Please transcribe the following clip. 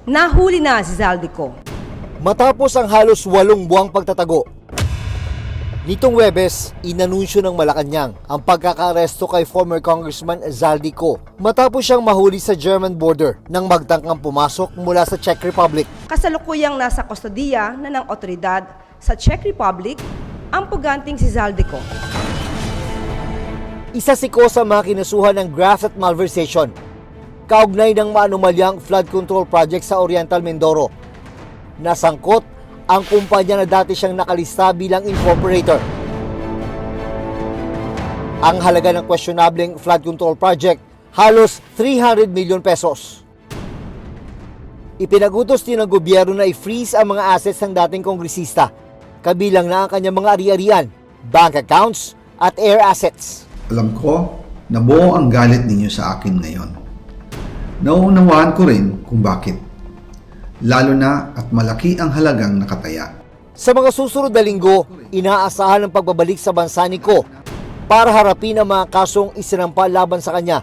Nahuli na si Zaldico. Matapos ang halos 8 buwang pagtatago, nitong Huwebes, inanunsyo ng Malacanang ang pagkakaaresto kay former Congressman Zaldico matapos siyang mahuli sa German border nang magtangkang pumasok mula sa Czech Republic. Kasalukuyang nasa kustodiya na ng otoridad sa Czech Republic ang puganting si Zaldico. Isa si Ko sa mga kinasuhan ng graft at malversation, kaugnay ng maanumalyang flood control project sa Oriental Mindoro. Nasangkot ang kumpanya na dati siyang nakalista bilang incorporator. Ang halaga ng questionableng flood control project, halos 300 million pesos. Ipinagutos din ng gobyerno na i-freeze ang mga assets ng dating kongresista, kabilang na ang kanyang mga ari-arian, bank accounts at air assets. Alam ko na buo ang galit ninyo sa akin ngayon. Nauunawaan ko rin kung bakit. Lalo na at malaki ang halagang nakataya. Sa mga susunod na linggo, inaasahan ang pagbabalik sa bansa ni Ko para harapin ang mga kasong isinampa laban sa kanya